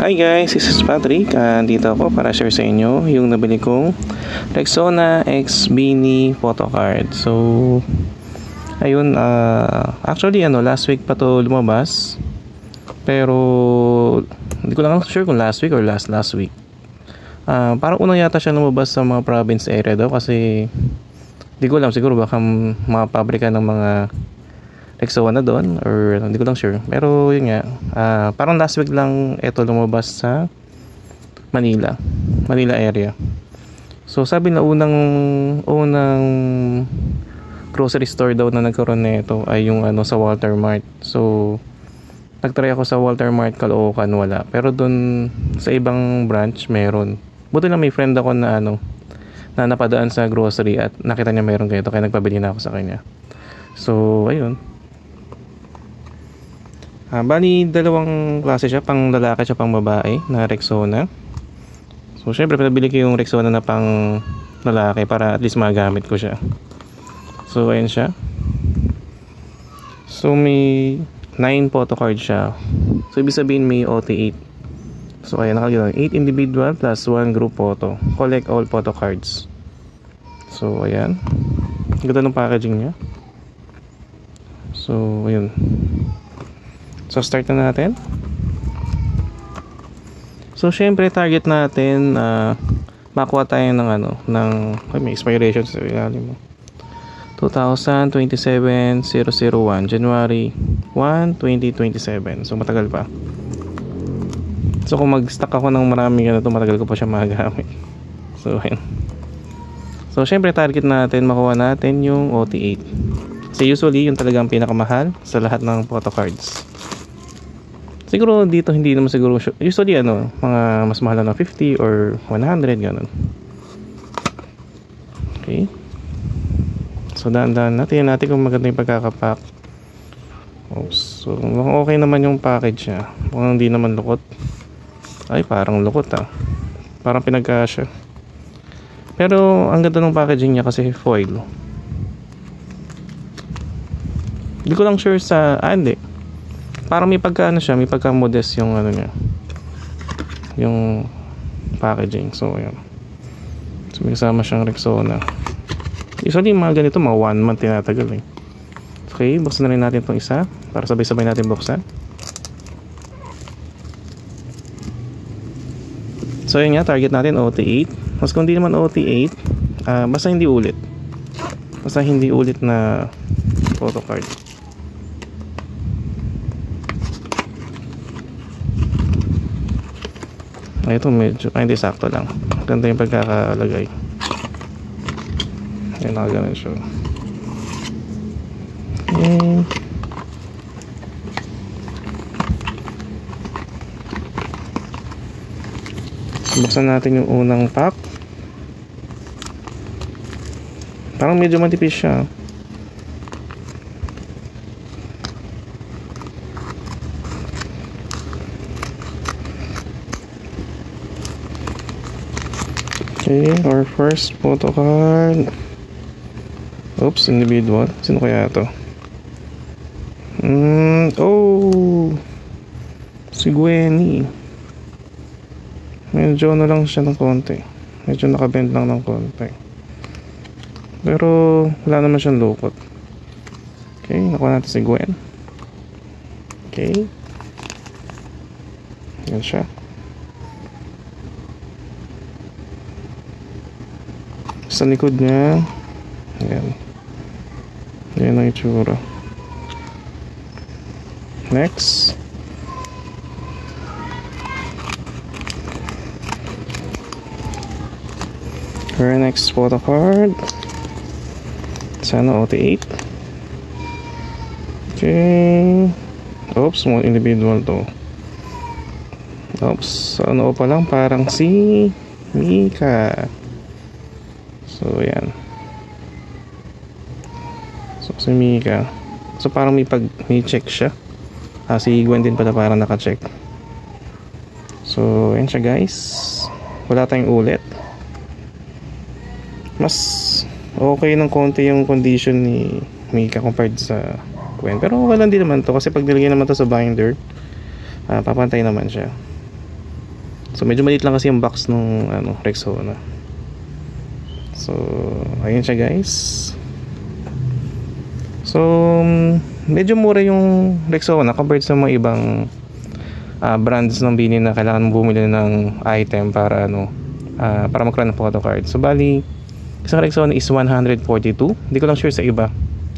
Hi guys, this is Patrick. Dito ako para share sa inyo yung nabili kong Rexona X Mini photo card. So, ayun, actually last week pa to lumabas. Pero hindi ko lang sure kung last week or last week. Parang unang yata siya lumabas sa mga province area daw kasi hindi ko alam, siguro baka mga pabrika ng mga Rexona doon or hindi ko lang sure. Pero yun nga, parang last week lang ito lumabas sa Manila area. So sabi na unang grocery store daw na nagkaroon nito ay yung sa Walter Mart. So nagtry ako sa Walter Mart Caloocan, wala. Pero doon sa ibang branch meron. Buti lang may friend ako na na napadaan sa grocery at nakita niya meron ganito, kaya nagpabili na ako sa kanya. So ayun. Bali, dalawang klase siya, pang lalaki siya pang babae na Rexona. So syempre pinabili ko yung Rexona na pang lalaki para at least magamit ko siya. So ayun siya. So may 9 photo card siya. So ibig sabihin may OT8. So ayan, nakalagay 8 individual plus 1 group photo. Collect all photo cards. So ayan. Ganda ng packaging niya. So ayun. So start na natin. So syempre target natin makuha tayo ng may expiration sa ilalim mo. 2027-001 January 1, 2027. So matagal pa. So kung mag-stock ako ng maraming matagal ko pa siya magagamit. So ayun. So syempre target natin makuha natin yung OT8. Kasi usually yung talagang pinakamahal sa lahat ng photo cards. Siguro dito hindi naman siguro usually mga mas mahal na 50 or 100 ganun. Okay. So dahan-dahan natin kung maganda yung pagkakapack. So mukhang okay naman yung package niya. Mukhang hindi naman lukot. Ay, parang lukot Parang pinagkasya. Pero ang ganda ng packaging niya kasi foil. Hindi ko lang sure sa hindi. Parang may siya, may pagka-modest yung niya. Yung packaging. So ayan. So may kasama siyang Rexona. Usually mga ganito mga 1 month tinatagal Okay, buksan na rin natin itong isa para sabay-sabay natin buksan. So yun nga, target natin OT8. Mas kung di naman OT8, basta hindi ulit. Basta hindi ulit na photo card. Ito medyo, hindi sakto lang. Ganda yung pagkakalagay. Ayan, nakaganon siya. Okay. Buksan natin yung unang pack. Parang medyo matipis siya. Okay, our first photo card. Oops, individual. Sino kaya ito? Si Gwenny. Medyo lang siya ng konti. Medyo nakabend lang ng konti. Pero wala naman siyang lukot. Okay, nakuha natin si Gwen. Okay. Yan siya. Sa likod niya, ayan. Yan ang itsura. Next. Our next photo card. Sana OT8. Okay. Oops, small individual to. Oops, pa lang parang si Mika. So yan. So si Mika. So parang may check siya. Si Gwen din pala parang naka-check. So yan siya guys. Wala tayong ulit. Mas okay ng konti yung condition ni Mika compared sa Gwen. Pero okay lang din naman to kasi pag nilagyan naman to sa binder, papantay naman siya. So medyo maliit lang kasi yung box nung ano, Rexona. So ayun siya guys. So medyo mura yung Rexona compared sa mga ibang brands ng Bini na kailangan mo bumili ng item para ano, para magkaroon ng photo card. So bali isang Rexona is 142. Hindi ko lang sure sa iba,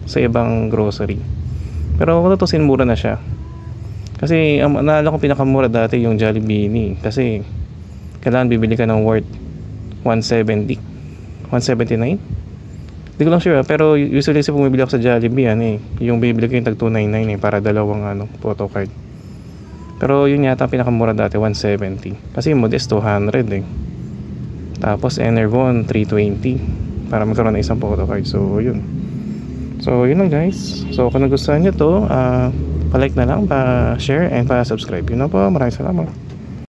sa ibang grocery. Pero kung tutusin, mura na siya. Kasi naalala ko pinakamura dati yung Jollibee, kasi kailangan bibili ka ng worth 170, 179. Hindi ko lang sure, pero usually kasi bumibili ako sa Jollibee yung bibili ko yung tag 299 para dalawang ano, photo card. Pero yun yata pinakamura dati, 170. Kasi yung Modest 200 Tapos Enervon 320 para magkaroon ng isang photo card. So yun. So yun lang guys. So kung nagustuhan nyo to, pa-like na lang, pa-share and pa-subscribe. Yun na po, maraming salamat.